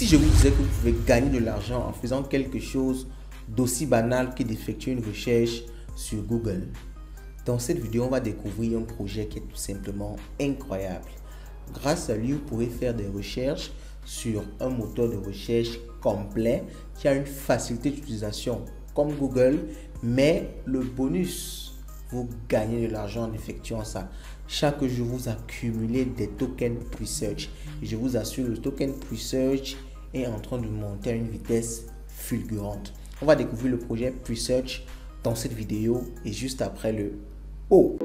Si je vous disais que vous pouvez gagner de l'argent en faisant quelque chose d'aussi banal que d'effectuer une recherche sur Google. Dans cette vidéo, on va découvrir un projet qui est tout simplement incroyable. Grâce à lui, vous pourrez faire des recherches sur un moteur de recherche complet qui a une facilité d'utilisation comme Google, mais le bonus, vous gagnez de l'argent en effectuant ça. Chaque jour, vous accumulez des tokens Presearch. Et je vous assure, le token Presearch est en train de monter à une vitesse fulgurante. On va découvrir le projet Presearch dans cette vidéo et juste après le O.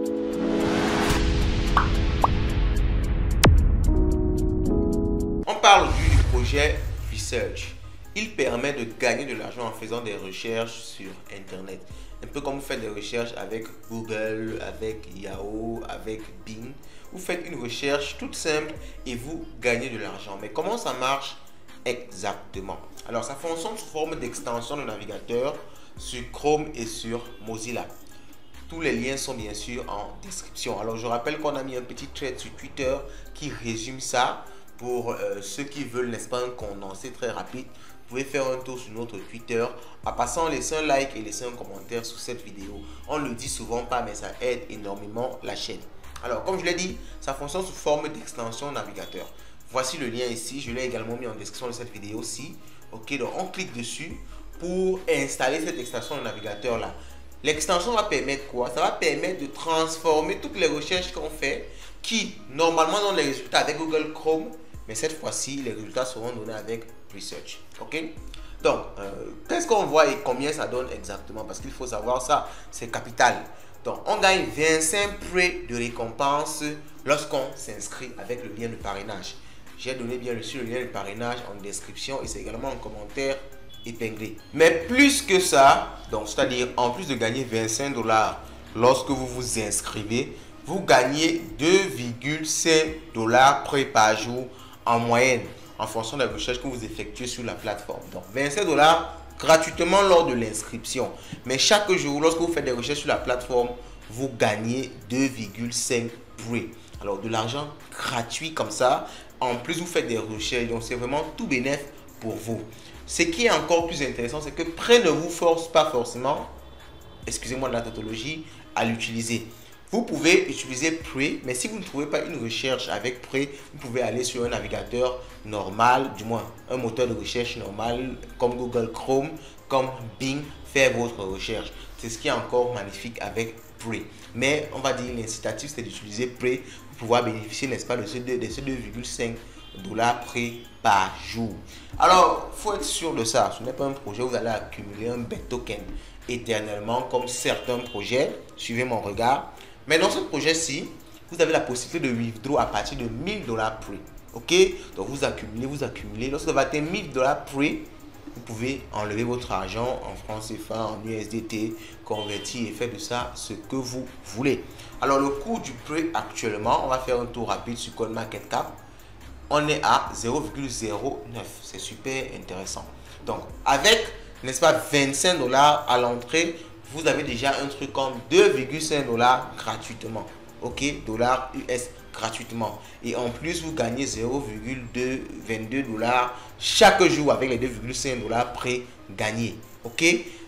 On parle du projet Presearch. Il permet de gagner de l'argent en faisant des recherches sur Internet. Un peu comme vous faites des recherches avec Google, avec Yahoo, avec Bing. Vous faites une recherche toute simple et vous gagnez de l'argent. Mais comment ça marche exactement? Alors, ça fonctionne sous forme d'extension de navigateur sur Chrome et sur Mozilla. Tous les liens sont bien sûr en description. Alors, je rappelle qu'on a mis un petit thread sur Twitter qui résume ça. Pour ceux qui veulent, n'est-ce pas, un condensé très rapide, vous pouvez faire un tour sur notre Twitter en passant, laisser un like et laisser un commentaire sous cette vidéo. On ne le dit souvent pas, mais ça aide énormément la chaîne. Alors, comme je l'ai dit, ça fonctionne sous forme d'extension navigateur. Voici le lien ici. Je l'ai également mis en description de cette vidéo-ci. Ok, donc on clique dessus pour installer cette extension de navigateur là. L'extension va permettre quoi? Ça va permettre de transformer toutes les recherches qu'on fait qui normalement donnent les résultats avec Google Chrome, mais cette fois-ci les résultats seront donnés avec Presearch. Ok, donc qu'est-ce qu'on voit et combien ça donne exactement, parce qu'il faut savoir ça, c'est capital. Donc on gagne 25 prêts de récompense lorsqu'on s'inscrit avec le lien de parrainage. J'ai donné bien reçu le lien de parrainage en description et c'est également en commentaire épinglé. Mais plus que ça, donc c'est-à-dire en plus de gagner 25 $ lorsque vous vous inscrivez, vous gagnez 2,5 $ prêt par jour en moyenne en fonction des recherches que vous effectuez sur la plateforme. Donc 25 $ gratuitement lors de l'inscription. Mais chaque jour, lorsque vous faites des recherches sur la plateforme, vous gagnez 2,5 prêts. Alors de l'argent gratuit comme ça. En plus, vous faites des recherches. Donc c'est vraiment tout bénéf pour vous. Ce qui est encore plus intéressant, c'est que prêt ne vous force pas forcément, excusez-moi de la tautologie, à l'utiliser. Vous pouvez utiliser Prêt, mais si vous ne trouvez pas une recherche avec Prêt, vous pouvez aller sur un navigateur normal, du moins un moteur de recherche normal comme Google Chrome, comme Bing, faire votre recherche. C'est ce qui est encore magnifique avec Prêt. Mais on va dire l'incitatif, c'est d'utiliser Prêt pour pouvoir bénéficier, n'est-ce pas, de ces 2,5 $ prêt par jour. Alors, il faut être sûr de ça. Ce n'est pas un projet où vous allez accumuler un bête token éternellement comme certains projets. Suivez mon regard. Mais dans ce projet-ci, vous avez la possibilité de withdraw à partir de 1000 $ prêt. Ok? Donc vous accumulez, vous accumulez. Lorsque vous avez 1000 $ prêt, vous pouvez enlever votre argent en francs CFA, en USDT, convertir et faire de ça ce que vous voulez. Alors le coût du prêt actuellement, on va faire un tour rapide sur CoinMarketCap. On est à 0,09. C'est super intéressant. Donc avec, n'est-ce pas, 25 $ à l'entrée, vous avez déjà un truc comme 2,5 $ gratuitement. Ok, dollars US gratuitement. Et en plus, vous gagnez 0,22 $ chaque jour avec les 2,5 $ prêt gagnés. Ok,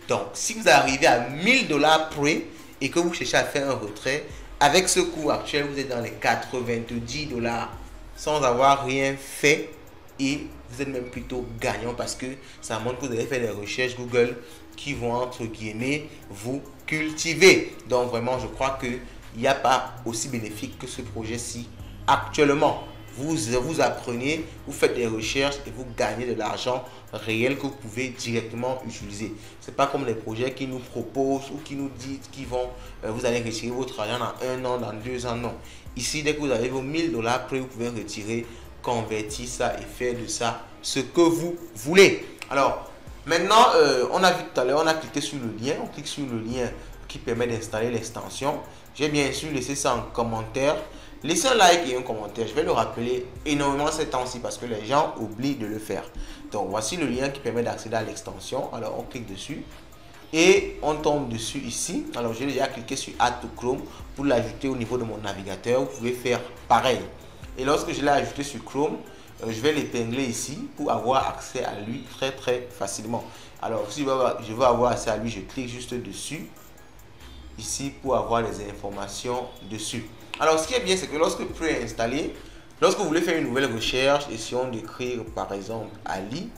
donc si vous arrivez à 1000 $ prêt et que vous cherchez à faire un retrait, avec ce coût actuel, vous êtes dans les 90 $ sans avoir rien fait et vous êtes même plutôt gagnant parce que ça montre que vous avez fait des recherches Google qui vont entre guillemets vous cultiver. Donc vraiment, je crois qu'il n'y a pas aussi bénéfique que ce projet-ci actuellement. Vous apprenez, vous faites des recherches et vous gagnez de l'argent réel que vous pouvez directement utiliser. Ce n'est pas comme les projets qui nous proposent ou qui nous disent qu'ils vont, vous allez retirer votre argent dans 1 an, dans 2 ans. Non. Ici, dès que vous avez vos 1000 $ prêts, vous pouvez retirer, convertir ça et faire de ça ce que vous voulez. Alors, maintenant, on a vu tout à l'heure, on a cliqué sur le lien. On clique sur le lien qui permet d'installer l'extension. J'ai bien sûr laissé ça en commentaire. Laissez un like et un commentaire. Je vais le rappeler énormément ces temps-ci parce que les gens oublient de le faire. Donc, voici le lien qui permet d'accéder à l'extension. Alors, on clique dessus et on tombe dessus ici. Alors, j'ai déjà cliqué sur Add to Chrome pour l'ajouter au niveau de mon navigateur. Vous pouvez faire pareil. Et lorsque je l'ai ajouté sur Chrome, je vais l'épingler ici pour avoir accès à lui très facilement. Alors si je veux avoir accès à lui, je clique juste dessus ici pour avoir les informations dessus. Alors ce qui est bien, c'est que lorsque Pray est installé, lorsque vous voulez faire une nouvelle recherche, essayons d'écrire par exemple Ali,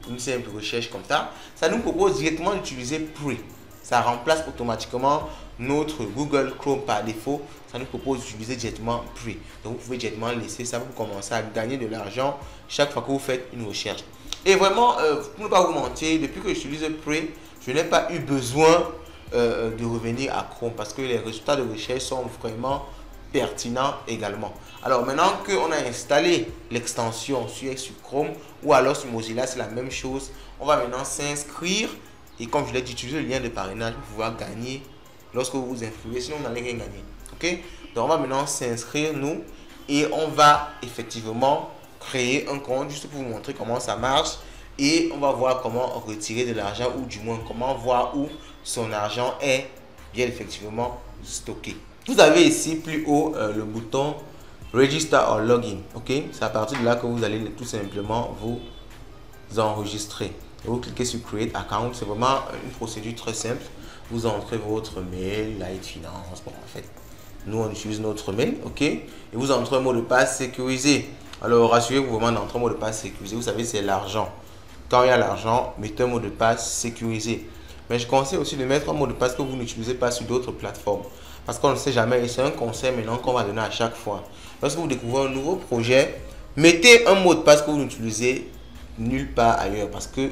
une simple recherche comme ça nous propose directement d'utiliser Pray. Ça remplace automatiquement notre Google Chrome par défaut. Ça nous propose d'utiliser directement Pray. Donc vous pouvez directement laisser ça pour commencer à gagner de l'argent chaque fois que vous faites une recherche. Et vraiment, pour ne pas vous mentir, depuis que j'utilise Pray, je n'ai pas eu besoin de revenir à Chrome parce que les résultats de recherche sont vraiment pertinents également. Alors maintenant qu'on a installé l'extension sur Chrome ou alors sur Mozilla, c'est la même chose. On va maintenant s'inscrire et comme je l'ai dit, utiliser le lien de parrainage pour pouvoir gagner lorsque vous vous inscrivez, sinon vous n'allez rien gagner. Ok, donc on va maintenant s'inscrire nous et on va effectivement créer un compte juste pour vous montrer comment ça marche et on va voir comment retirer de l'argent ou du moins comment voir où son argent est bien effectivement stocké. Vous avez ici plus haut le bouton Register or Login. Ok, c'est à partir de là que vous allez tout simplement vous enregistrer. Vous cliquez sur Create Account, c'est vraiment une procédure très simple. Vous entrez votre mail, Light Finance, bon en fait, nous on utilise notre mail, ok, et vous entrez un mot de passe sécurisé. Alors rassurez-vous vraiment d'entrer un mot de passe sécurisé, vous savez c'est l'argent. Quand il y a l'argent, mettez un mot de passe sécurisé. Mais je conseille aussi de mettre un mot de passe que vous n'utilisez pas sur d'autres plateformes. Parce qu'on ne sait jamais, et c'est un conseil maintenant qu'on va donner à chaque fois. Lorsque vous découvrez un nouveau projet, mettez un mot de passe que vous n'utilisez nulle part ailleurs. Parce que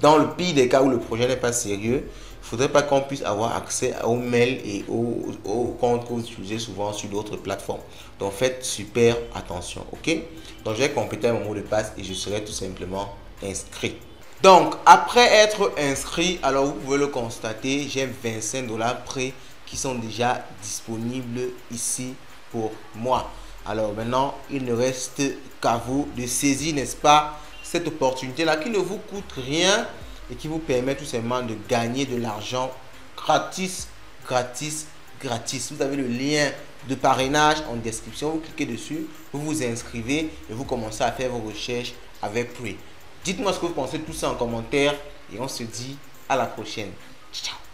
dans le pire des cas où le projet n'est pas sérieux, il ne faudrait pas qu'on puisse avoir accès aux mails et aux comptes que vous utilisez souvent sur d'autres plateformes. Donc faites super attention, ok? Donc je vais compléter mon mot de passe et je serai tout simplement inscrit. Donc après être inscrit, alors vous pouvez le constater, j'ai 25 $ prêts qui sont déjà disponibles ici pour moi. Alors maintenant, il ne reste qu'à vous de saisir, n'est-ce pas, cette opportunité-là qui ne vous coûte rien et qui vous permet tout simplement de gagner de l'argent gratis. Vous avez le lien de parrainage en description, vous cliquez dessus, vous vous inscrivez et vous commencez à faire vos recherches avec Pray. Dites-moi ce que vous pensez de tout ça en commentaire et on se dit à la prochaine. Ciao.